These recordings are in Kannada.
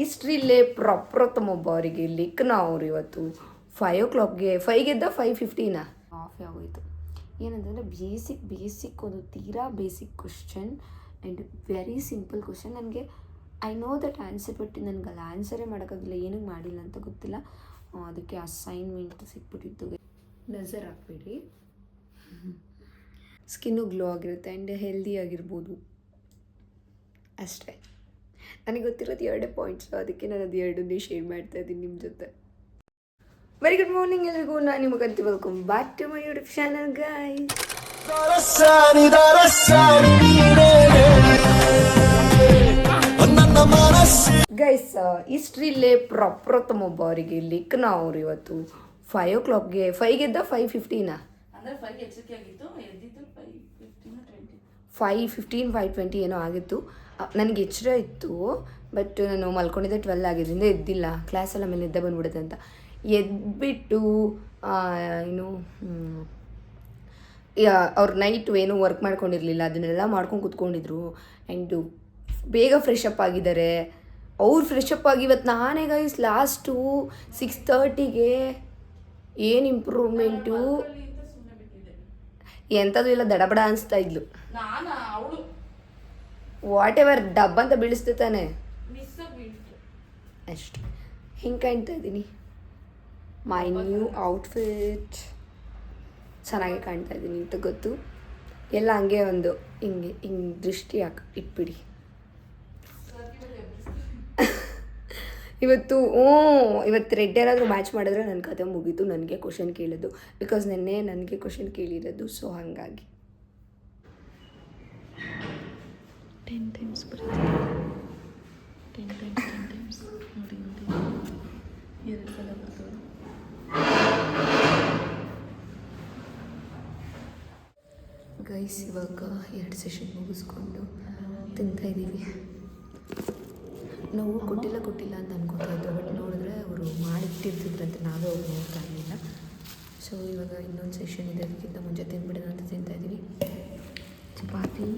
ಹಿಸ್ಟ್ರಿಲೇ ಪ್ರಪ್ರಥಮ ಬಾರಿಗೆ ಲಿಖನ ಅವರು ಇವತ್ತು 5 o'clockಗೆ 5ಗೆ ಎದ್ದ 5:15 ಆಫ್ ಆಗೋಯಿತು. ಏನಂತಂದರೆ ಬೇಸಿಕ್ ಒಂದು ತೀರಾ basic question and very simple question. ನನಗೆ I know that answer, but ನನಗೆ ಅಲ್ಲಿ ಆನ್ಸರೇ ಮಾಡೋಕ್ಕಾಗಿಲ್ಲ, ಏನಕ್ಕೆ ಮಾಡಿಲ್ಲ ಅಂತ ಗೊತ್ತಿಲ್ಲ. ಅದಕ್ಕೆ ಅಸೈನ್ಮೆಂಟ್ ಸಿಕ್ಬಿಟ್ಟಿತ್ತು. ನಜರ್ ಹಾಕ್ಬೇಡಿ, ಸ್ಕಿನ್ನು ಗ್ಲೋ ಆಗಿರುತ್ತೆ ಆ್ಯಂಡ್ ಹೆಲ್ದಿ ಆಗಿರ್ಬೋದು ಅಷ್ಟೇ. ನನಗೆ ಗೊತ್ತಿರೋದು 2 ಪಾಯಿಂಟ್ಸು, ಅದಕ್ಕೆ ನಾನು ಅದು 2ನೇ ಶೇರ್ ಮಾಡ್ತಾ ಇದ್ದೀನಿ ನಿಮ್ಮ ಜೊತೆ. ವೆರಿ ಗುಡ್ ಮಾರ್ನಿಂಗ್ ಎಲ್ರಿಗೂ, ನಾನು ನಿಮಗಂತೂ welcome back to my YouTube channel guys. Guys, ಹಿಸ್ಟ್ರಿಲೇ ಪ್ರಪ್ರಥಮ ಬಾರಿಗೆ ಲಿಖನ ಅವರು ಇವತ್ತು 5 o'clockಗೆ 5ಗೆ ಎದ್ದ 5:15 5:20 ಏನೋ ಆಗಿತ್ತು. ನನಗೆ ಎಚ್ಚರ ಇತ್ತು, ಬಟ್ ನಾನು ಮಲ್ಕೊಂಡಿದ್ದೆ 12 ಆಗಿದ್ದರಿಂದ ಎದ್ದಿಲ್ಲ. ಕ್ಲಾಸೆಲ್ಲ ಮೇಲೆ ಎದ್ದೆ ಬಂದ್ಬಿಡುತ್ತೆ ಅಂತ ಎದ್ಬಿಟ್ಟು ಅವ್ರು ನೈಟು ಏನೂ ವರ್ಕ್ ಮಾಡ್ಕೊಂಡಿರಲಿಲ್ಲ, ಅದನ್ನೆಲ್ಲ ಮಾಡ್ಕೊಂಡು ಕೂತ್ಕೊಂಡಿದ್ರು. ಆ್ಯಂಡು ಬೇಗ ಫ್ರೆಶ್ ಅಪ್ ಆಗಿದ್ದಾರೆ. ಅವ್ರು ಫ್ರೆಶ್ ಅಪ್ ಆಗಿ ಇವತ್ತು ನಾನೇ ಗೈಸ್ ಲಾಸ್ಟು 6:30ಗೆ ಏನು ಇಂಪ್ರೂವ್ಮೆಂಟು ಎಂಥದ್ದು ಇಲ್ಲ, ದಡಬಡ ಅನಿಸ್ತಾ ಇದ್ಲು. ವಾಟ್ ಎವರ್ ಡಬ್ ಅಂತ ಬೀಳಿಸ್ತೆ ತಾನೆ ಅಷ್ಟು. ಹಿಂಗೆ ಕಾಣ್ತಾ ಇದ್ದೀನಿ. ಮೈ ನ್ಯೂ ಔಟ್ಫಿಟ್ ಚೆನ್ನಾಗಿ ಕಾಣ್ತಾ ಇದ್ದೀನಿ ಅಂತ ಗೊತ್ತು. ಎಲ್ಲ ಹಂಗೆ ಒಂದು ಹಿಂಗೆ ದೃಷ್ಟಿ ಇಟ್ಬಿಡಿ. ಇವತ್ತು ರೆಡ್ ಏನಾದರೂ ಮ್ಯಾಚ್ ಮಾಡಿದ್ರೆ ನನ್ನ ಕತೆ ಮುಗೀತು. ನನಗೆ ಕ್ವಶನ್ ಕೇಳೋದು, ಬಿಕಾಸ್ ನೆನ್ನೆ ನನಗೆ ಕ್ವಶನ್ ಕೇಳಿರೋದು, ಸೊ ಹಾಗಾಗಿ 10 times ಬರುತ್ತೆ. 10 times ನೋಡಿ 2 ಸಲ ಬರ್ತವೆ. ಗೈಸ್, ಇವಾಗ 2 ಸೆಷನ್ ಮುಗಿಸ್ಕೊಂಡು ತಿಂತಾಯಿದ್ದೀವಿ. ನಾವು ಕೊಟ್ಟಿಲ್ಲ ಅಂತ ಅನ್ಕೋತಾ ಇದ್ದೋ, ಬಟ್ ನೋಡಿದ್ರೆ ಅವರು ಮಾಡಿಟ್ಟಿರ್ತಿದ್ರಂತೆ, ನಾವೇ ಅವ್ರು ನೋಡ್ತಾ ಇರಲಿಲ್ಲ. ಸೊ ಇವಾಗ ಇನ್ನೊಂದು ಸೆಷನ್ ಇದೆ, ಅದಕ್ಕಿಂತ ಮುಂಚೆ ತಿಂದ್ಬಿಡೋಣ ಅಂತ ತಿಂತಾಯಿದ್ದೀವಿ. ಚಪಾತಿ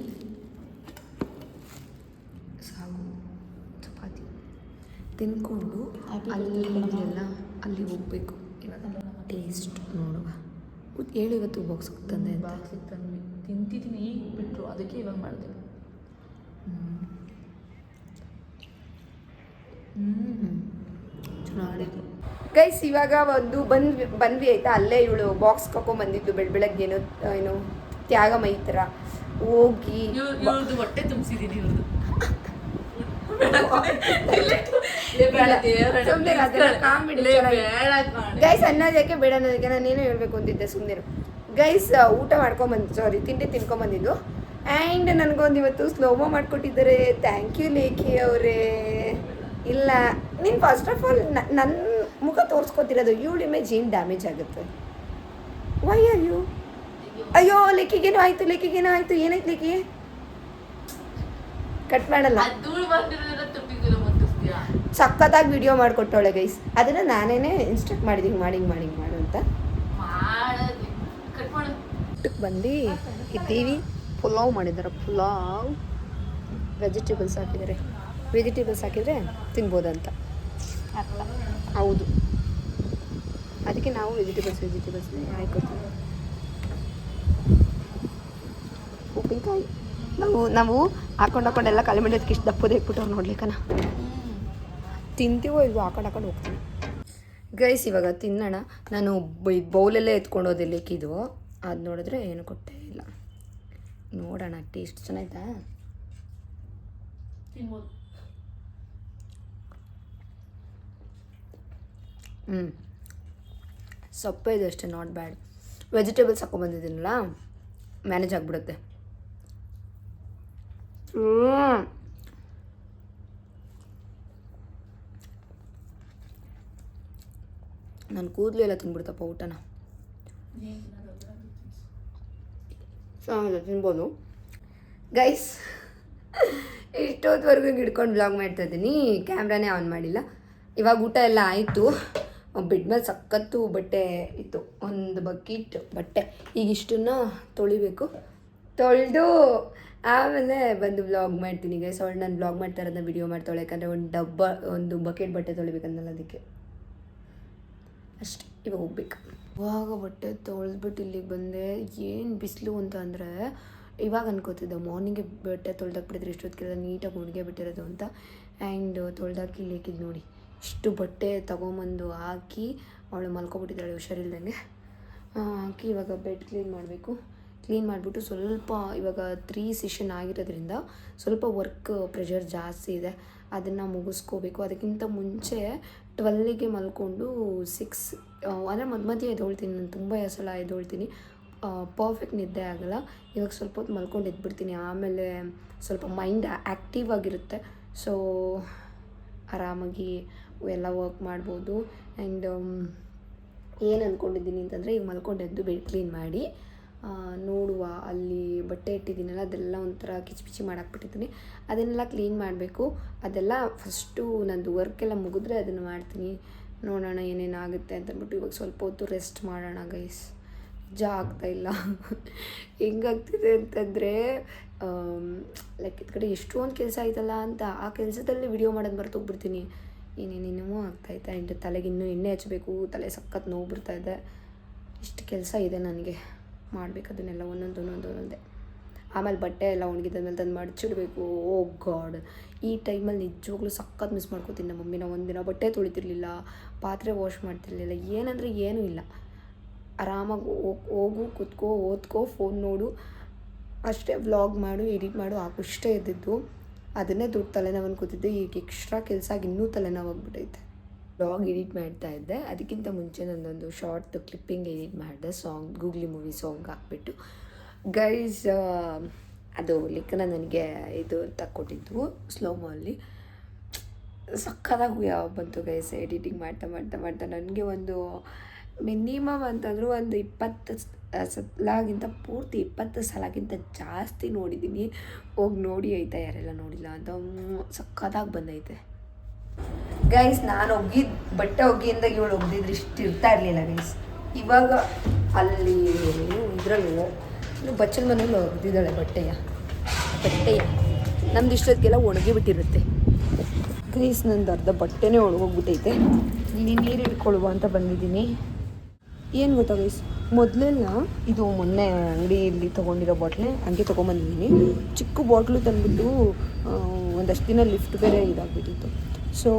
ಸಾಗು ಚಪಾತಿ ತಿಂದ್ಕೊಂಡು ಅಲ್ಲಿ ಹೋಗಬೇಕು. ಇವಾಗ ಟೇಸ್ಟ್ ನೋಡುವ. ಹೇಳು, ಇವತ್ತು ಬಾಕ್ಸ್ ತಂದೆ ತಿಂತಿದ್ದೀನಿ, ಈಗ ಬಿಟ್ಟರು, ಅದಕ್ಕೆ ಇವಾಗ ಮಾಡಿದೆ. ಚೆನ್ನಾಗಿತ್ತು ಗೈಸ್. ಇವಾಗ ಬಂದ್ವಿ ಆಯಿತಾ. ಅಲ್ಲೇ ಇವಳು ಬಾಕ್ಸ್ ಕರ್ಕೊಂಡ್ಬಂದಿದ್ದು ಬೆಳಗ್ಗೆನೋ ಏನು ತ್ಯಾಗಮಯಿ ಥರ ಹೋಗಿ ಹೊಟ್ಟೆ ತುಂಬಿಸಿದ್ದೀನಿ. ಗೈಸ್, ಅನ್ನೋದಕ್ಕೆ ಬೇಡ ಅನ್ನೋದಕ್ಕೆ ನಾನೇನು ಹೇಳ್ಬೇಕು ಅಂತಿದ್ದೆ, ಸುಮ್ಮನೆ. ಗೈಸ್, ಊಟ ತಿಂಡಿ ತಿನ್ಕೊಂಬಂದಿದ್ದು. ಆ್ಯಂಡ್ ನನಗೊಂದು ಇವತ್ತು ಸ್ಲೋಮೋ ಮಾಡಿಕೊಟ್ಟಿದ್ದಾರೆ. ಥ್ಯಾಂಕ್ ಯು ಲೇಖಿ ಅವರೇ. ಇಲ್ಲ, ನೀನು ಫಸ್ಟ್ ಆಫ್ ಆಲ್ ನನ್ನ ಮುಖ ತೋರಿಸ್ಕೊತಿರೋದು, ಇವಳ ಇಮೇಜ್ ಏನು ಡ್ಯಾಮೇಜ್ ಆಗುತ್ತೆ. Why are you? ಅಯ್ಯೋ, ಲೇಖಿಗೇನೋ ಆಯಿತು. ಏನಾಯ್ತು ಲೇಖಿ? ಕಟ್ ಮಾಡಲ್ಲ. ಸಖತ್ತಾಗಿ ವಿಡಿಯೋ ಮಾಡಿಕೊಟ್ಟವಳೆ ಗೈಸ್. ಅದನ್ನು ನಾನೇ ಇನ್ಸ್ಟ್ರಕ್ಟ್ ಮಾಡಿದ್ದೀನಿ, ಮಾಡಿ ಮಾಡು ಅಂತ. ಬಂದು ಇದ್ದೀವಿ. ಪುಲಾವ್ ಮಾಡಿದ್ದಾರೆ. ಪುಲಾವ್ ವೆಜಿಟೇಬಲ್ಸ್ ಹಾಕಿದರೆ ತಿನ್ಬೋದಂತ ಅರ್ಥ. ಹೌದು, ಅದಕ್ಕೆ ನಾವು ವೆಜಿಟೇಬಲ್ಸ್ನೇ ಹಾಕ್ಕೊತೀವಿ. ಉಪ್ಪಿನಕಾಯಿ ನಾವು ಹಾಕೊಂಡೆಲ್ಲ ಖಾಲಿ ಮಾಡಿದ್ದಕ್ಕೆ ಇಷ್ಟು ದಪ್ಪದೇ ಇಟ್ಬಿಟ್ಟವ್ರು ನೋಡ್ಲಿಕ್ಕನ. ತಿಂತೀವೋ ಇಲ್ವೋ ಹಾಕೊಂಡು ಹೋಗ್ತೀವಿ. ಗೈಸ್, ಇವಾಗ ತಿನ್ನೋಣ. ನಾನು ಬೌಲಲ್ಲೇ ಎತ್ಕೊಂಡೋದೆ ಲೇಕಿದು. ಅದು ನೋಡಿದ್ರೆ ಏನು ಕೊಟ್ಟೇ ಇಲ್ಲ. ನೋಡೋಣ ಟೇಸ್ಟ್ ಚೆನ್ನಾಯ್ತಾ. ಸೊಪ್ಪೆ ಇದೆ ಅಷ್ಟೇ, ನಾಟ್ ಬ್ಯಾಡ್. ವೆಜಿಟೇಬಲ್ಸ್ ಹಾಕೊಂಡ್ಬಂದಿದ್ದೀನಲ್ಲ, ಮ್ಯಾನೇಜ್ ಆಗಿಬಿಡುತ್ತೆ. ನಾನು ಕೂದಲು ಎಲ್ಲ ತಿನ್ಬಿಡ್ತಪ್ಪ ಊಟನ. ತಿನ್ಬೋದು ಗೈಸ್. ಇಷ್ಟೊತ್ತವರೆಗೂ ಹಿಡ್ಕೊಂಡು ಬ್ಲಾಗ್ ಮಾಡ್ತಾಯಿದ್ದೀನಿ, ಕ್ಯಾಮ್ರಾನೇ ಆನ್ ಮಾಡಿಲ್ಲ. ಇವಾಗ ಊಟ ಎಲ್ಲ ಆಯಿತು. ಬೆಡ್ ಮೇಲೆ ಸಖತ್ತು ಬಟ್ಟೆ ಇತ್ತು, ಒಂದು ಬಕೆಟ್ ಬಟ್ಟೆ. ಈಗ ಇಷ್ಟನ್ನು ತೊಳಿಬೇಕು. ತೊಳೆದು ಆಮೇಲೆ ಬಂದು ವ್ಲಾಗ್ ಮಾಡ್ತೀನಿ ಗೈಸ್. ಅವಳು ನಾನು ವ್ಲಾಗ್ ಮಾಡ್ತಾ ಇರೋದನ್ನ ವಿಡಿಯೋ ಮಾಡ್ತಾಳೆ, ಯಾಕಂದರೆ ಒಂದು ಬಕೆಟ್ ಬಟ್ಟೆ ತೊಳಿಬೇಕಂದಲ್ಲ ಅದಕ್ಕೆ ಅಷ್ಟೇ. ಇವಾಗ ಹೋಗ್ಬೇಕು. ಇವಾಗ ಬಟ್ಟೆ ತೊಳೆದ್ಬಿಟ್ಟು ಇಲ್ಲಿಗೆ ಬಂದೆ. ಏನು ಬಿಸಿಲು ಅಂತ ಅಂದರೆ ಇವಾಗ ಅನ್ಕೋತಿದ್ದೆ ಮಾರ್ನಿಂಗೆ ಬಟ್ಟೆ ತೊಳ್ದಾಕ್ಬಿಟ್ಟಿದ್ರೆ ಇಷ್ಟೊತ್ತಿಗೆಲ್ಲ ನೀಟಾಗಿ ಒಣಗೆ ಬಿಟ್ಟಿರೋದು ಅಂತ. ಆ್ಯಂಡ್ ತೊಳ್ದಾಕಿ ಇಲ್ಲಿಕ್ಕಿದ್ದು ನೋಡಿ ಇಷ್ಟು ಬಟ್ಟೆ ತೊಗೊಂಬಂದು ಹಾಕಿ ಅವಳು ಮಲ್ಕೊಬಿಟ್ಟಿದ್ದಾಳೆ ಹುಷಾರಿಲ್ದಂಗೆ. ಹಾಕಿ ಇವಾಗ ಬೆಡ್ ಕ್ಲೀನ್ ಮಾಡಬೇಕು. ಕ್ಲೀನ್ ಮಾಡಿಬಿಟ್ಟು ಸ್ವಲ್ಪ ಇವಾಗ 3 ಸೆಷನ್ ಆಗಿರೋದ್ರಿಂದ ಸ್ವಲ್ಪ ವರ್ಕ್ ಪ್ರೆಷರ್ ಜಾಸ್ತಿ ಇದೆ, ಅದನ್ನು ಮುಗಿಸ್ಕೋಬೇಕು. ಅದಕ್ಕಿಂತ ಮುಂಚೆ 12ಗೆ ಮಲ್ಕೊಂಡು 6 ಅಂದರೆ ಮಧ್ಯೆ ಎದ್ದೊಳ್ತೀನಿ. ನಾನು ತುಂಬ ಸಲ ಎದ್ದೊಳ್ತೀನಿ, ಪರ್ಫೆಕ್ಟ್ ನಿದ್ದೆ ಆಗೋಲ್ಲ. ಇವಾಗ ಸ್ವಲ್ಪ ಹೊತ್ತು ಮಲ್ಕೊಂಡು ಎದ್ಬಿಡ್ತೀನಿ, ಆಮೇಲೆ ಸ್ವಲ್ಪ ಮೈಂಡ್ ಆ್ಯಕ್ಟಿವ್ ಆಗಿರುತ್ತೆ. ಸೊ ಆರಾಮಾಗಿ ಎಲ್ಲ ವರ್ಕ್ ಮಾಡ್ಬೋದು. ಆ್ಯಂಡ್ ಏನು ಅಂದ್ಕೊಂಡಿದ್ದೀನಿ ಅಂತಂದರೆ ಈಗ ಮಲ್ಕೊಂಡು ಎದ್ದು ಬೆಡ್ ಕ್ಲೀನ್ ಮಾಡಿ ನೋಡುವ, ಅಲ್ಲಿ ಬಟ್ಟೆ ಇಟ್ಟಿದ್ದೀನಲ್ಲ ಅದೆಲ್ಲ ಒಂಥರ ಕಿಚಿ ಮಾಡಾಕ್ಬಿಟ್ಟಿದ್ದೀನಿ, ಅದನ್ನೆಲ್ಲ ಕ್ಲೀನ್ ಮಾಡಬೇಕು. ಅದೆಲ್ಲ ಫಸ್ಟು ನಂದು ವರ್ಕೆಲ್ಲ ಮುಗಿದ್ರೆ ಅದನ್ನು ಮಾಡ್ತೀನಿ. ನೋಡೋಣ ಏನೇನಾಗುತ್ತೆ ಅಂತಂದ್ಬಿಟ್ಟು ಇವಾಗ ಸ್ವಲ್ಪ ಹೊತ್ತು ರೆಸ್ಟ್ ಮಾಡೋಣ ಗೈಸ್. ನಿಜ ಆಗ್ತಾಯಿಲ್ಲ. ಹೆಂಗಾಗ್ತಿದೆ ಅಂತಂದರೆ ಲೈಕ್ ಈ ಕಡೆ ಎಷ್ಟೊಂದು ಕೆಲಸ ಆಯ್ತಲ್ಲ ಅಂತ ಆ ಕೆಲಸದಲ್ಲಿ ವಿಡಿಯೋ ಮಾಡೋದು ಮರ್ತೋಗ್ಬಿಡ್ತೀನಿ. ಏನೇನೇನೋ ಆಗ್ತಾಯಿತ್ತು. ಆ್ಯಂಡ್ ತಲೆಗೆ ಇನ್ನೂ ಎಣ್ಣೆ ಹಚ್ಚಬೇಕು, ತಲೆ ಸಖತ್ ನೋವು ಬರ್ತಾಯಿದೆ. ಇಷ್ಟು ಕೆಲಸ ಇದೆ ನನಗೆ ಮಾಡಬೇಕು, ಅದನ್ನೆಲ್ಲ ಒಂದೊಂದೇ. ಆಮೇಲೆ ಬಟ್ಟೆ ಎಲ್ಲ ಒಣಗಿದ್ಮೇಲೆ ತಂದು ಮಡಚಿಡ್ಬೇಕು. ಓ ಗಾಡ್, ಈ ಟೈಮಲ್ಲಿ ನಿಜವಾಗ್ಲೂ ಸಖತ್ ಮಿಸ್ ಮಾಡ್ಕೋತೀನಿ ನಮ್ಮ ಮಮ್ಮಿನ. ಒಂದಿನ ಬಟ್ಟೆ ತೊಳಿತಿರ್ಲಿಲ್ಲ, ಪಾತ್ರೆ ವಾಶ್ ಮಾಡ್ತಿರ್ಲಿಲ್ಲ, ಏನಂದರೆ ಏನೂ ಇಲ್ಲ. ಆರಾಮಾಗಿ ಹೋಗು ಕೂತ್ಕೋ, ಓದ್ಕೋ, ಫೋನ್ ನೋಡು ಅಷ್ಟೇ, ವ್ಲಾಗ್ ಮಾಡು, ಎಡಿಟ್ ಮಾಡು, ಇಷ್ಟೇ ಇದ್ದಿದ್ದು. ಅದನ್ನೇ ದೊಡ್ಡ ತಲೆನೋವು ಅನ್ಕೋತಿದ್ದೆ. ಈಗ ಎಕ್ಸ್ಟ್ರಾ ಕೆಲಸ ಆಗಿ ಇನ್ನೂ ತಲೆನೋವು ಆಗ್ಬಿಟ್ಟೈತೆ. ವ್ಲಾಗ್ ಎಡಿಟ್ ಮಾಡ್ತಾಯಿದ್ದೆ, ಅದಕ್ಕಿಂತ ಮುಂಚೆ ನನ್ನೊಂದು ಶಾರ್ಟ್ ಕ್ಲಿಪ್ಪಿಂಗ್ ಎಡಿಟ್ ಮಾಡಿದೆ, ಸಾಂಗ್ ಗೂಗ್ಲಿ ಮೂವಿ ಸಾಂಗ್ ಹಾಕ್ಬಿಟ್ಟು. ಗೈಸ್ ಅದು ಲಿಕ್ಕನ ನನಗೆ ಇದು ತಕ್ಕೊಟ್ಟಿದ್ದು ಸ್ಲೋಮೋಲ್ಲಿ. ಸಕ್ಕತ್ತಾಗಿ ಬಂತು ಗೈಸ್. ಎಡಿಟಿಂಗ್ ಮಾಡ್ತಾ ನನಗೆ ಒಂದು ಮಿನಿಮಮ್ ಅಂತಂದರೂ ಒಂದು 20 ಸಲಗಿಂತ ಪೂರ್ತಿ 20 ಸಲಗಿಂತ ಜಾಸ್ತಿ ನೋಡಿದ್ದೀನಿ. ಹೋಗಿ ನೋಡಿ ಆಯ್ತಾ ಯಾರೆಲ್ಲ ನೋಡಿಲ್ಲ ಅಂತ. ಸಕ್ಕತ್ತಾಗಿ ಬಂದೈತೆ ಗೈಸ್. ನಾನು ಬಟ್ಟೆ ಒಗ್ಗಿಂದಾಗ ಇವಳು ಒಗ್ದಿದ್ರೆ ಇಷ್ಟು ಇರ್ತಾ ಇರಲಿಲ್ಲ ಗೈಸ್. ಇವಾಗ ಅಲ್ಲಿ ಇದರಲ್ಲಿ ಬಚ್ಚಲ ಮನೇಲಿ ಒಗ್ದಿದ್ದಾಳೆ ಬಟ್ಟೆಯ ನಮ್ದು ಇಷ್ಟೊತ್ತಿಗೆಲ್ಲ ಒಣಗಿ ಬಿಟ್ಟಿರುತ್ತೆ ಗೈಸ್. ನಂದು ಅರ್ಧ ಬಟ್ಟೆನೇ ಒಣಗೋಗ್ಬಿಟ್ಟೈತೆ. ಇಲ್ಲಿ ನೀರು ಇಟ್ಕೊಳ್ಳುವ ಅಂತ ಬಂದಿದ್ದೀನಿ. ಏನು ಗೊತ್ತಾ ಗೈಸ್, ಮೊದಲೆಲ್ಲ ಇದು ಮೊನ್ನೆ ಅಂಗಡಿಯಲ್ಲಿ ತೊಗೊಂಡಿರೋ ಬಾಟ್ಲೆ ಹಂಗೆ ತೊಗೊಂಬಂದಿದ್ದೀನಿ. ಚಿಕ್ಕ ಬಾಟ್ಲು ತಂದುಬಿಟ್ಟು ಒಂದಷ್ಟು ದಿನ ಲಿಫ್ಟ್ ಬೇರೆ ಇದಾಗ್ಬಿಟ್ಟಿತ್ತು. ಸೊ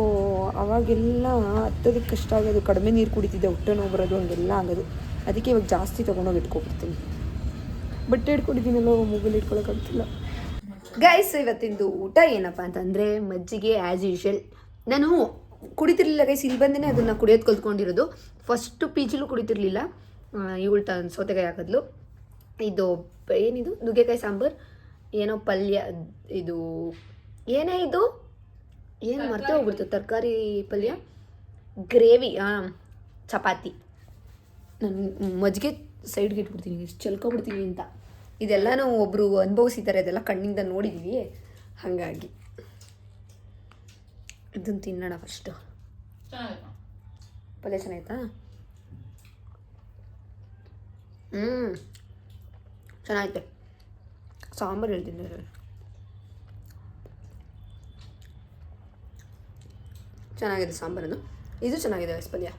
ಅವಾಗೆಲ್ಲ ಹತ್ತೋದಕ್ಕೆ ಕಷ್ಟ ಆಗೋದು, ಕಡಿಮೆ ನೀರು ಕುಡಿತಿದ್ದೆ, ಹೊಟ್ಟೆ ನೋವು ಬರೋದು, ಹಂಗೆಲ್ಲ ಆಗೋದು. ಅದಕ್ಕೆ ಇವಾಗ ಜಾಸ್ತಿ ತೊಗೊಂಡೋಗಿ ಇಟ್ಕೊಬಿಡ್ತೀನಿ. ಬಟ್ಟೆ ಇಟ್ಕೊಂಡಿದ್ದೀನಲ್ಲ, ಮೊಬೈಲ್ ಇಟ್ಕೊಳ್ಳೋಕ್ಕಾಗ್ತಿಲ್ಲ ಗೈಸ್. ಇವತ್ತಿಂದು ಊಟ ಏನಪ್ಪ ಅಂತಂದರೆ ಮಜ್ಜಿಗೆ ಆ್ಯಸ್ ಯೂಶುವಲ್. ನಾನು ಕುಡಿತಿರ್ಲಿಲ್ಲ ಗೈಸ್, ಇಲ್ಲಿ ಬಂದೇ ಅದನ್ನು ಕುಡಿಯೋದು ಕಲ್ತ್ಕೊಂಡಿರೋದು. ಫಸ್ಟು ಜಿಲೂ ಕುಡಿತಿರ್ಲಿಲ್ಲ, ಇವಳು ಸೌತೆಕಾಯಿ ಹಾಕಿದ್ಲು. ಇದು ಏನಿದು ನುಗ್ಗೆಕಾಯಿ ಸಾಂಬಾರು, ಏನೋ ಪಲ್ಯ, ಇದು ಏನೇ ಇದು ಏನು ಮರ್ತೇ ಹೋಗ್ಬಿಡ್ತು, ತರಕಾರಿ ಪಲ್ಯ, ಗ್ರೇವಿ, ಚಪಾತಿ. ನಾನು ಮಜ್ಜಿಗೆ ಸೈಡ್ಗೆ ಇಟ್ಬಿಡ್ತೀನಿ, ಇಷ್ಟು ಚೆಲ್ಕೊಬಿಡ್ತೀನಿ ಅಂತ. ಇದೆಲ್ಲನೂ ಒಬ್ಬರು ಅನುಭವಿಸಿದ್ದಾರೆ, ಇದೆಲ್ಲ ಕಣ್ಣಿಂದ ನೋಡಿದ್ದೀವಿ. ಹಾಗಾಗಿ ಇದನ್ನು ತಿನ್ನೋಣ ಫಸ್ಟು. ಪಲ್ಯ ಚೆನ್ನಾಯ್ತಾ? ಚೆನ್ನಾಗೈತೆ. ಸಾಂಬಾರು ಹೇಳ್ತೀನಿ, ಚೆನ್ನಾಗಿದೆ ಸಾಂಬಾರನ್ನು. ಇದು ಚೆನ್ನಾಗಿದೆ ಪಲ್ಯ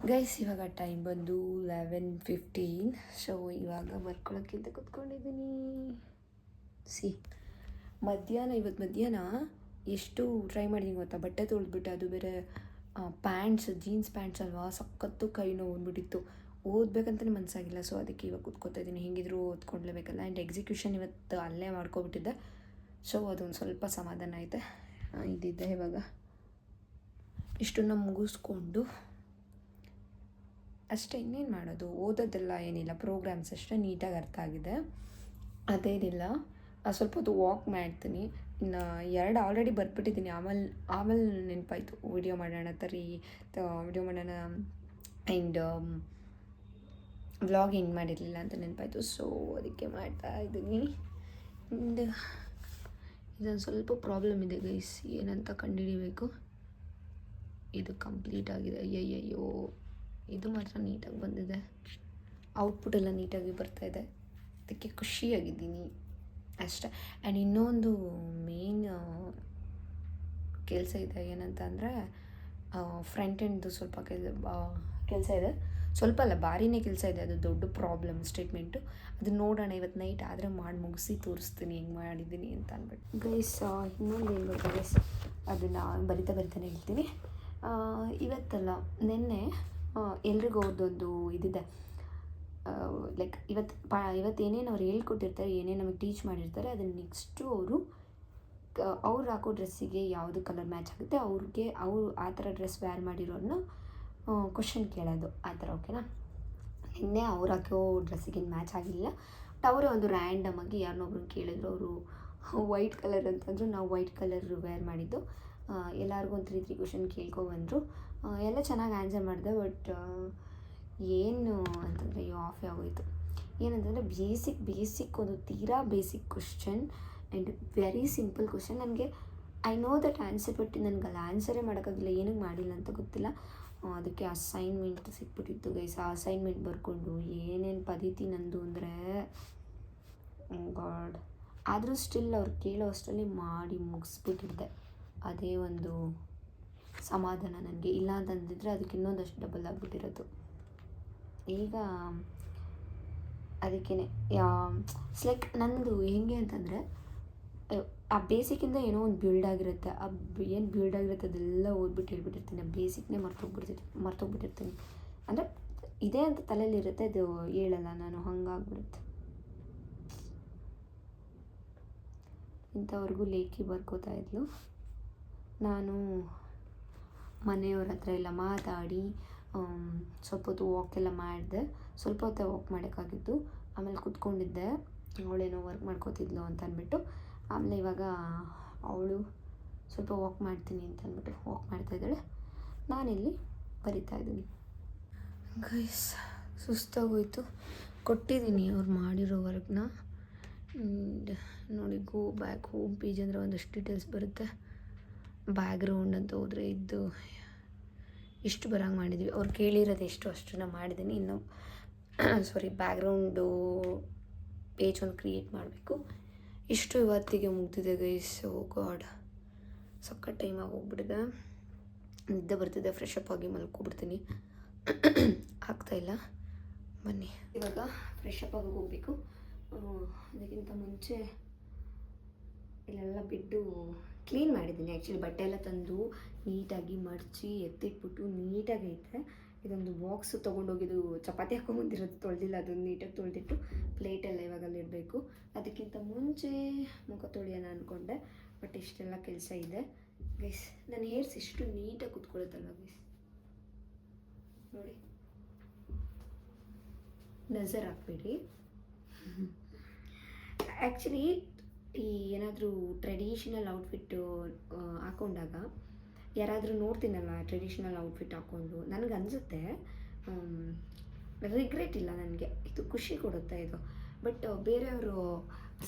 ಗೈಸ್. ಇವಾಗ ಟೈಮ್ ಬಂದು 11:15. ಸೊ ಇವಾಗ ಬರ್ಕೊಳ್ಳೋಕ್ಕಿಂತ ಕೂತ್ಕೊಂಡಿದ್ದೀನಿ. ಇವತ್ತು ಮಧ್ಯಾಹ್ನ ಎಷ್ಟು ಟ್ರೈ ಮಾಡಿದ್ದೀನಿ ಗೊತ್ತಾ, ಬಟ್ಟೆ ತೊಳೆದ್ಬಿಟ್ಟು. ಅದು ಬೇರೆ ಪ್ಯಾಂಟ್ಸ್, ಜೀನ್ಸ್ ಪ್ಯಾಂಟ್ಸ್ ಅಲ್ವಾ, ಸಖತ್ತು ಕೈ ನೋವು ಬಂದ್ಬಿಟ್ಟಿತ್ತು. ಓದಬೇಕಂತಲೇ ಮನಸ್ಸಾಗಿಲ್ಲ. ಸೊ ಅದಕ್ಕೆ ಇವಾಗ ಕೂತ್ಕೋತಾ ಇದ್ದೀನಿ. ಹೇಗಿದ್ರು ಓದ್ಕೊಳ್ಲೇಬೇಕಲ್ಲ. ಆ್ಯಂಡ್ ಎಕ್ಸಿಕ್ಯೂಷನ್ ಇವತ್ತು ಅಲ್ಲೇ ಮಾಡ್ಕೊಬಿಟ್ಟಿದ್ದೆ. ಸೊ ಅದೊಂದು ಸ್ವಲ್ಪ ಸಮಾಧಾನ ಐತೆ. ಇದ್ದಿದ್ದೆ ಇವಾಗ ಇಷ್ಟನ್ನು ಮುಗಿಸ್ಕೊಂಡು ಅಷ್ಟೇ, ಇನ್ನೇನು ಮಾಡೋದು. ಓದೋದೆಲ್ಲ ಏನಿಲ್ಲ, ಪ್ರೋಗ್ರಾಮ್ಸ್ ಅಷ್ಟೇ ನೀಟಾಗಿ ಅರ್ಥ ಆಗಿದೆ, ಅದೇನಿಲ್ಲ. ಸ್ವಲ್ಪ ಹೊತ್ತು ವಾಕ್ ಮಾಡ್ತೀನಿ. ಇನ್ನು 2 ಆಲ್ರೆಡಿ ಬರ್ಬಿಟ್ಟಿದ್ದೀನಿ. ಆಮೇಲೆ ನೆನಪಾಯಿತು ವಿಡಿಯೋ ಮಾಡೋಣ ವಿಡಿಯೋ ಮಾಡೋಣ ಆ್ಯಂಡ್ ವ್ಲಾಗ್ ಎಂಡ್ ಮಾಡಿರಲಿಲ್ಲ ಅಂತ ನೆನಪಾಯಿತು. ಸೊ ಅದಕ್ಕೆ ಮಾಡ್ತಾ ಇದ್ದೀನಿ. ಆ್ಯಂಡ್ ಇದೊಂದು ಸ್ವಲ್ಪ ಪ್ರಾಬ್ಲಮ್ ಇದೆ ಗೈಸ್, ಏನಂತ ಕಂಡುಹಿಡಿಬೇಕು. ಇದು ಕಂಪ್ಲೀಟ್ ಆಗಿದೆ. ಅಯ್ಯಯ್ಯೋ, ಇದು ಮಾತ್ರ ನೀಟಾಗಿ ಬಂದಿದೆ. ಔಟ್ಪುಟ್ ಎಲ್ಲ ನೀಟಾಗಿ ಬರ್ತಾಯಿದೆ, ಅದಕ್ಕೆ ಖುಷಿಯಾಗಿದ್ದೀನಿ. ಅಷ್ಟೇ. ಆ್ಯಂಡ್ ಇನ್ನೊಂದು ಮೇನ್ ಕೆಲಸ ಇದೆ, ಏನಂತ ಅಂದರೆ ಫ್ರಂಟ್ ಎಂಡ್ದು ಸ್ವಲ್ಪ ಕೆಲಸ ಇದೆ. ಸ್ವಲ್ಪ ಅಲ್ಲ, ಭಾರಿನೇ ಕೆಲಸ ಇದೆ. ಅದು ದೊಡ್ಡ ಪ್ರಾಬ್ಲಮ್ ಸ್ಟೇಟ್ಮೆಂಟು. ಅದು ನೋಡೋಣ, ಇವತ್ತು ನೈಟ್ ಆದರೆ ಮಾಡಿ ಮುಗಿಸಿ ತೋರಿಸ್ತೀನಿ ಹೆಂಗೆ ಮಾಡಿದ್ದೀನಿ ಅಂತ ಅಂದ್ಬಿಟ್ಟು. ಗೈಸ್ ಇನ್ನೊಂದು ಏನು ಗೊತ್ತಾ ಗೈಸ್, ಅದನ್ನು ಬರಿತಾನೆ ಹೇಳ್ತೀನಿ. ಇವತ್ತಲ್ಲ, ನಿನ್ನೆ ಎಲ್ರಿಗೂ ಅವ್ರದ್ದೊಂದು ಇದಿದೆ. ಲೈಕ್ ಇವತ್ತು ಏನೇನು ಅವ್ರು ಹೇಳ್ಕೊಟ್ಟಿರ್ತಾರೆ, ಏನೇನು ನಮಗೆ ಟೀಚ್ ಮಾಡಿರ್ತಾರೆ, ಅದನ್ನು ನೆಕ್ಸ್ಟು ಅವ್ರು ಹಾಕೋ ಡ್ರೆಸ್ಸಿಗೆ ಯಾವುದು ಕಲರ್ ಮ್ಯಾಚ್ ಆಗುತ್ತೆ ಅವರು ಆ ಥರ ಡ್ರೆಸ್ ವೇರ್ ಮಾಡಿರೋರನ್ನ ಕ್ವಶನ್ ಕೇಳೋದು, ಆ ಥರ. ಓಕೆನಾ? ನಿನ್ನೆ ಅವ್ರು ಹಾಕೋ ಡ್ರೆಸ್ಸಿಗೆ ಮ್ಯಾಚ್ ಆಗಿಲ್ಲ. ಬಟ್ ಅವರೇ ಒಂದು ರ್ಯಾಂಡಮಾಗಿ ಯಾರನ್ನೊಬ್ರನ್ನ ಕೇಳಿದ್ರು. ಅವರು ವೈಟ್ ಕಲರ್ ಅಂತಂದ್ರು, ನಾವು ವೈಟ್ ಕಲರ್ ವೇರ್ ಮಾಡಿದ್ದು. ಎಲ್ಲರಿಗೂ ಒಂದು 3 ಕ್ವಶನ್ ಕೇಳ್ಕೊಬಂದರು. ಎಲ್ಲ ಚೆನ್ನಾಗಿ ಆನ್ಸರ್ ಮಾಡಿದೆ. ಬಟ್ ಏನು ಅಂತಂದರೆ ಆಫೇ ಆಗೋಯಿತು. ಏನಂತಂದರೆ ಬೇಸಿಕ್ ಒಂದು ತೀರಾ basic question and very simple question. ನನಗೆ I know that answer, but ನನಗೆ ಅಲ್ಲಿ ಆನ್ಸರೇ ಮಾಡೋಕ್ಕಾಗಿಲ್ಲ. ಏನಕ್ಕೆ ಮಾಡಿಲ್ಲ ಅಂತ ಗೊತ್ತಿಲ್ಲ. ಅದಕ್ಕೆ ಅಸೈನ್ಮೆಂಟ್ ಸಿಕ್ಬಿಟ್ಟಿತ್ತು ಗೈಸ್. ಆ ಅಸೈನ್ಮೆಂಟ್ ಬರ್ಕೊಂಡು ಏನೇನು ಪದ್ಧತಿ ನಂದು ಅಂದರೆ ಗಾಡ್. ಆದರೂ ಸ್ಟಿಲ್ ಅವ್ರು ಕೇಳೋ ಅಷ್ಟರಲ್ಲಿ ಮಾಡಿ ಮುಗಿಸ್ಬಿಟ್ಟಿದ್ದೆ. ಅದೇ ಒಂದು ಸಮಾಧಾನ ನನಗೆ. ಇಲ್ಲ ಅಂತಂದಿದ್ರೆ ಅದಕ್ಕೆ ಇನ್ನೊಂದಷ್ಟು ಡಬಲ್ ಆಗಿಬಿಟ್ಟಿರೋದು. ಈಗ ಅದಕ್ಕೇ ಇಟ್ಸ್ ಲೈಕ್ ನನ್ನದು ಹೆಂಗೆ ಅಂತಂದರೆ, ಆ ಬೇಸಿಕ್ಕಿಂದ ಏನೋ ಒಂದು ಬಿಲ್ಡ್ ಆಗಿರುತ್ತೆ. ಏನು ಬಿಲ್ಡ್ ಆಗಿರುತ್ತೆ ಅದೆಲ್ಲ ಓದ್ಬಿಟ್ಟು ಹೇಳ್ಬಿಟ್ಟಿರ್ತೀನಿ. ಆ ಬೇಸಿಕ್ನೇ ಮರ್ತೋಗ್ಬಿಟ್ಟಿರ್ತೀನಿ. ಅಂದರೆ ಇದೇ ಅಂತ ತಲೆಯಲ್ಲಿರುತ್ತೆ, ಅದು ಹೇಳಲ್ಲ ನಾನು, ಹಂಗಾಗ್ಬಿಡುತ್ತೆ. ಇಂಥವ್ರಿಗೂ ಲೇಖಿ ಬರ್ಕೋತಾ ಇದ್ಲು. ನಾನು ಮನೆಯವ್ರ ಹತ್ರ ಎಲ್ಲ ಮಾತಾಡಿ ಸ್ವಲ್ಪ ಹೊತ್ತು ವಾಕೆಲ್ಲ ಮಾಡಿದೆ. ಸ್ವಲ್ಪ ಹೊತ್ತೇ ವಾಕ್ ಮಾಡೋಕ್ಕಾಗಿದ್ದು. ಆಮೇಲೆ ಕೂತ್ಕೊಂಡಿದ್ದೆ, ಅವಳೇನೋ ವರ್ಕ್ ಮಾಡ್ಕೋತಿದ್ಲು ಅಂತ ಅಂದ್ಬಿಟ್ಟು. ಆಮೇಲೆ ಇವಾಗ ಅವಳು ಸ್ವಲ್ಪ ವಾಕ್ ಮಾಡ್ತೀನಿ ಅಂತ ಅಂದ್ಬಿಟ್ಟು ವಾಕ್ ಮಾಡ್ತಾಯಿದ್ದಾಳೆ. ನಾನಿಲ್ಲಿ ಬರಿತಾಯಿದ್ದೀನಿ. ಗೈಸ್ ಸುಸ್ತಾಗೋಯ್ತು. ಕೊಟ್ಟಿದ್ದೀನಿ ಅವ್ರು ಮಾಡಿರೋ ವರ್ಕ್ನ. ನೋಡಿ, ಗೋ ಬ್ಯಾಕ್ ಹೋಮ್ ಪೇಜ್ ಅಂದರೆ ಒಂದಷ್ಟು ಡೀಟೇಲ್ಸ್ ಬರುತ್ತೆ. ಬ್ಯಾಕ್ಗ್ರೌಂಡ್ ಅಂತ ಹೋದರೆ ಇಷ್ಟು ಬರೋಂಗೆ ಮಾಡಿದ್ವಿ. ಅವ್ರು ಕೇಳಿರೋದು ಅಷ್ಟನ್ನ ಮಾಡಿದ್ದೀನಿ. ಇನ್ನು ಬ್ಯಾಕ್ಗ್ರೌಂಡು ಪೇಜ್ ಒಂದು ಕ್ರಿಯೇಟ್ ಮಾಡಬೇಕು. ಇಷ್ಟು ಇವತ್ತಿಗೆ ಮುಗ್ದಿದೆ ಗೈಸ್. ಓ ಗಾಡ್, ಸಖತ್ ಟೈಮ್ ಆಗೋಗ್ಬಿಟ್ಟಿದೆ. ನಿದ್ದೆ ಬರ್ತಿದೆ. ಫ್ರೆಶ್ ಅಪ್ ಆಗಿ ಮಲ್ಕೊಬಿಡ್ತೀನಿ. ಆಗ್ತಾಯಿಲ್ಲ. ಬನ್ನಿ ಇವಾಗ ಫ್ರೆಶ್ ಅಪ್ ಆಗಿ ಹೋಗಬೇಕು. ಅದಕ್ಕಿಂತ ಮುಂಚೆ ಇಲ್ಲೆಲ್ಲ ಬಿಟ್ಟು ಕ್ಲೀನ್ ಮಾಡಿದ್ದೀನಿ. ಆ್ಯಕ್ಚುಲಿ ಬಟ್ಟೆ ಎಲ್ಲ ತಂದು ನೀಟಾಗಿ ಮಡಚಿ ಎತ್ತಿಟ್ಬಿಟ್ಟು ನೀಟಾಗೈತೆ. ಇದೊಂದು ಬಾಕ್ಸು ತೊಗೊಂಡೋಗಿದ್ದು ಚಪಾತಿ ಹಾಕೊಂಬಂದಿರೋದು ತೊಳೆದಿಲ್ಲ. ಅದನ್ನು ನೀಟಾಗಿ ತೊಳೆದಿಟ್ಟು ಪ್ಲೇಟೆಲ್ಲ ಇವಾಗ ಅಲ್ಲಿಡಬೇಕು. ಅದಕ್ಕಿಂತ ಮುಂಚೆ ಮುಖ ತೊಳೆಯೋಣ ಅಂದ್ಕೊಂಡೆ. ಬಟ್ ಇಷ್ಟೆಲ್ಲ ಕೆಲಸ ಇದೆ ಗೈಸ್. ನನ್ನ ಹೇರ್ಸ್ ಇಷ್ಟು ನೀಟಾಗಿ ಕೂತ್ಕೊಳ್ಳುತ್ತಲ್ವ ಗೈಸ್, ನೋಡಿ. ನಜರ್ ಹಾಕ್ಬೇಡಿ. ಆ್ಯಕ್ಚುಲಿ ಈ ಏನಾದರೂ ಟ್ರೆಡಿಷ್ನಲ್ ಔಟ್ಫಿಟ್ಟು ಹಾಕ್ಕೊಂಡಾಗ ಯಾರಾದರೂ ನೋಡ್ತೀನಲ್ಲ ಟ್ರೆಡಿಷ್ನಲ್ ಔಟ್ಫಿಟ್ ಹಾಕ್ಕೊಂಡು, ನನಗೆ ಅನಿಸುತ್ತೆ ರಿಗ್ರೆಟ್ ಇಲ್ಲ ನನಗೆ. ಇದು ಖುಷಿ ಕೊಡುತ್ತೆ ಇದು. ಬಟ್ ಬೇರೆಯವರು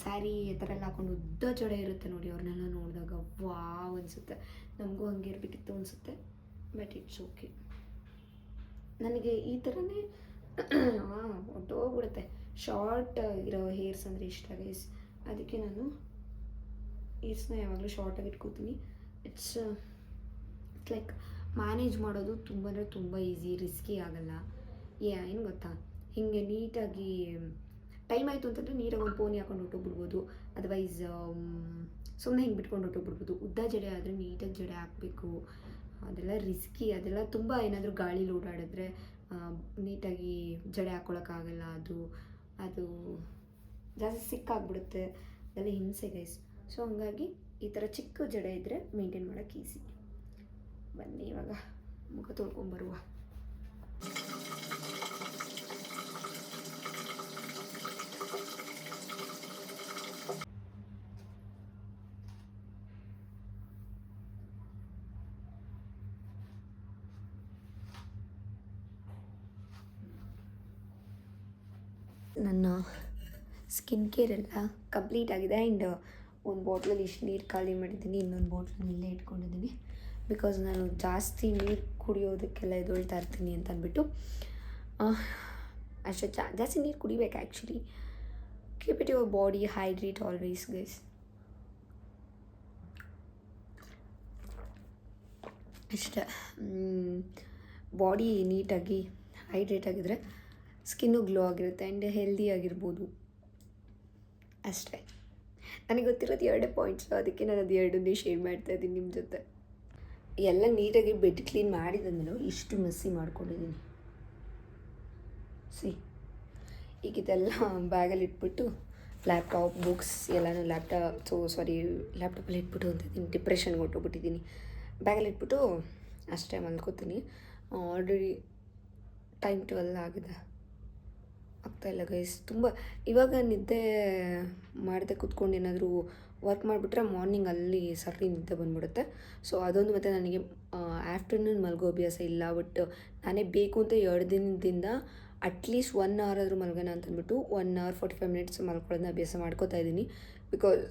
ಸ್ಯಾರಿ ಈ ಥರ ಎಲ್ಲ ಹಾಕ್ಕೊಂಡು ಉದ್ದ ಜಡೆ ಇರುತ್ತೆ ನೋಡಿ, ಅವ್ರನ್ನೆಲ್ಲ ನೋಡಿದಾಗ ವಾವ್ ಅನಿಸುತ್ತೆ. ನಮಗೂ ಹಂಗೆ ಇರಬೇಕಿತ್ತು ಅನಿಸುತ್ತೆ. But it's okay. ನನಗೆ ಈ ಥರನೇ ಹೊಟ್ಟೋಗ್ಬಿಡುತ್ತೆ. ಶಾರ್ಟ್ ಇರೋ ಹೇರ್ಸ್ ಅಂದರೆ ಇಷ್ಟ ಗೈಸ್. ಅದಕ್ಕೆ ನಾನು ಹೇರ್ಸ್ನ ಯಾವಾಗಲೂ ಶಾರ್ಟಾಗಿ ಇಟ್ಕೋತೀನಿ. ಇಟ್ಸ್ ಲೈಕ್ ಮ್ಯಾನೇಜ್ ಮಾಡೋದು ತುಂಬ ಅಂದರೆ ತುಂಬ ಈಸಿ, ರಿಸ್ಕಿ ಆಗೋಲ್ಲ. ಏನು ಗೊತ್ತಾ, ಹೀಗೆ ನೀಟಾಗಿ ಟೈಮ್ ಆಯಿತು ಅಂತಂದರೆ ನೀರಾಗಿ ಒಂದು ಪೋನಿ ಹಾಕೊಂಡು ಹೊಟ್ಟೋಗ್ಬಿಡ್ಬೋದು. ಅದರ್ವೈಸ್ ಸುಮ್ಮನೆ ಹಿಂಗೆ ಬಿಟ್ಕೊಂಡು ಹೊಟ್ಟೋಗ್ಬಿಡ್ಬೋದು. ಉದ್ದ ಜಡೆ ಆದರೆ ನೀಟಾಗಿ ಜಡೆ ಹಾಕಬೇಕು. ಅದೆಲ್ಲ ರಿಸ್ಕಿ. ಅದೆಲ್ಲ ತುಂಬ ಏನಾದರೂ ಗಾಳೀಲಿ ಓಡಾಡಿದ್ರೆ ನೀಟಾಗಿ ಜಡೆ ಹಾಕ್ಕೊಳಕ್ಕಾಗಲ್ಲ. ಅದು ಜಾಸ್ತಿ ಸಿಕ್ಕಾಗ್ಬಿಡುತ್ತೆ. ಅದೆಲ್ಲ ಹಿಂಸೆ ಗೈಸ್. ಸೊ ಹಂಗಾಗಿ ಈ ಥರ ಚಿಕ್ಕ ಜಡೆ ಇದ್ದರೆ ಮೇಂಟೈನ್ ಮಾಡೋಕ್ಕೆ ಈಸಿ. ಬನ್ನಿ ಇವಾಗ ಮುಖ ತೊಳ್ಕೊಂಬರುವ. ನನ್ನ ಸ್ಕಿನ್ ಕೇರ್ ಎಲ್ಲ ಕಂಪ್ಲೀಟ್ ಆಗಿದೆ. ಆ್ಯಂಡ್ ಒಂದು ಬಾಟ್ಲಲ್ಲಿ ಇಷ್ಟು ನೀರು ಖಾಲಿ ಮಾಡಿದ್ದೀನಿ. ಇನ್ನೊಂದು ಬಾಟ್ಲನ್ನ ಇಲ್ಲೇ ಇಟ್ಕೊಂಡಿದ್ದೀನಿ. ಬಿಕಾಸ್ ನಾನು ಜಾಸ್ತಿ ನೀರು ಕುಡಿಯೋದಕ್ಕೆಲ್ಲ ಎದೊಳ್ತಾ ಇರ್ತೀನಿ ಅಂತ ಅಂದ್ಬಿಟ್ಟು ಜಾಸ್ತಿ ನೀರು ಕುಡಿಬೇಕು actually. Keep it your body hydrate always guys. ಇಷ್ಟೇ. ಬಾಡಿ ನೀಟಾಗಿ ಹೈಡ್ರೇಟ್ ಆಗಿದ್ರೆ ಸ್ಕಿನ್ನು ಗ್ಲೋ ಆಗಿರುತ್ತೆ ಆ್ಯಂಡ್ ಹೆಲ್ದಿ ಆಗಿರ್ಬೋದು. ಅಷ್ಟೇ. ನನಗೆ ಗೊತ್ತಿರೋದು 2 ಪಾಯಿಂಟ್ಸು, ಅದಕ್ಕೆ ನಾನು ಅದು 2ನ್ನೇ ಶೇರ್ ಮಾಡ್ತಾಯಿದ್ದೀನಿ ನಿಮ್ಮ ಜೊತೆ. ಎಲ್ಲ ನೀಟಾಗಿ ಬೆಡ್ ಕ್ಲೀನ್ ಮಾಡಿದಂಮೇಲೆ ಇಷ್ಟು ಮೆಸ್ಸಿ ಮಾಡ್ಕೊಂಡಿದ್ದೀನಿ. ಈಗ ಇದೆಲ್ಲ ಬ್ಯಾಗಲ್ಲಿ ಇಟ್ಬಿಟ್ಟು ಲ್ಯಾಪ್ಟಾಪ್ ಬುಕ್ಸ್ ಎಲ್ಲನೂ ಲ್ಯಾಪ್ಟಾಪಲ್ಲಿ ಇಟ್ಬಿಟ್ಟು ಅಂತಿದ್ದೀನಿ, ಡಿಪ್ರೆಷನ್ಗೆ ಹೊಟ್ಟೋಗ್ಬಿಟ್ಟಿದ್ದೀನಿ. ಬ್ಯಾಗಲ್ಲಿ ಇಟ್ಬಿಟ್ಟು ಅಷ್ಟೇ ಮಲ್ಕೋತೀನಿ. ಆಲ್ರೆಡಿ ಟೈಮ್ 12 ಆಗಿದೆ. ಆಗ್ತಾಯಿಲ್ಲ ಗೈಸ್. ತುಂಬ ಇವಾಗ ನಿದ್ದೆ ಮಾಡದೆ ಕೂತ್ಕೊಂಡು ಏನಾದರೂ ವರ್ಕ್ ಮಾಡಿಬಿಟ್ರೆ ಮಾರ್ನಿಂಗ್ ಅಲ್ಲಿ ಸರಿ ನಿದ್ದೆ ಬಂದುಬಿಡುತ್ತೆ. ಸೊ ಅದೊಂದು, ಮತ್ತು ನನಗೆ ಆಫ್ಟರ್ನೂನ್ ಮಲಗೋ ಅಭ್ಯಾಸ ಇಲ್ಲ. ಬಟ್ ನಾನೇ ಬೇಕು ಅಂತ 2 ದಿನದಿಂದ ಅಟ್ಲೀಸ್ಟ್ 1 ಅವರ್ ಆದರೂ ಮಲಗೋಣ ಅಂತಂದ್ಬಿಟ್ಟು 1 ಅವರ್ 45 ಮಿನಿಟ್ಸ್ ಮಲ್ಕೊಳ್ಳೋದನ್ನ ಅಭ್ಯಾಸ ಮಾಡ್ಕೋತಾ ಇದ್ದೀನಿ. ಬಿಕಾಸ್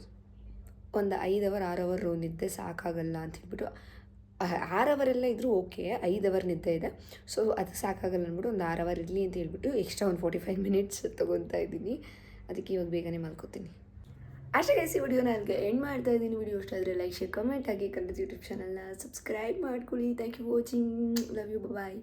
ಒಂದು 5 ಅವರ್ 6 ಅವರ್ ನಿದ್ದೆ ಸಾಕಾಗಲ್ಲ ಅಂತ ಹೇಳ್ಬಿಟ್ಟು, 6 ಅವರೆಲ್ಲ ಇದ್ದರೂ ಓಕೆ, 5 ಅವರ್ ನಿದ್ದೆ ಇದೆ. ಸೊ ಅದು ಸಾಕಾಗಲ್ಲ ಅಂದ್ಬಿಟ್ಟು ಒಂದು 6 ಅವರ್ ಇರಲಿ ಅಂತ ಹೇಳ್ಬಿಟ್ಟು ಎಕ್ಸ್ಟ್ರಾ ಒಂದು 45 ಮಿನಿಟ್ಸ್ ತೊಗೊತಾ ಇದ್ದೀನಿ. ಅದಕ್ಕೆ ಇವಾಗ ಬೇಗನೆ ಮಲ್ಕೋತೀನಿ. ಅಷ್ಟೇ ಗೈಸ್, ಈ ವಿಡಿಯೋನ ಅಲ್ಲಿಗೆ ಎಂಡ್ ಮಾಡ್ತಾ ಇದ್ದೀನಿ. ವಿಡಿಯೋ ಇಷ್ಟ ಆದರೆ ಲೈಕ್, ಶೇರ್, ಕಮೆಂಟ್ ಆಗಿ ಕನ್ನಡ ಯೂಟ್ಯೂಬ್ ಚಾನಲ್ನ ಸಬ್ಸ್ಕ್ರೈಬ್ ಮಾಡ್ಕೊಳ್ಳಿ. Thank you watching. Love you. Bye.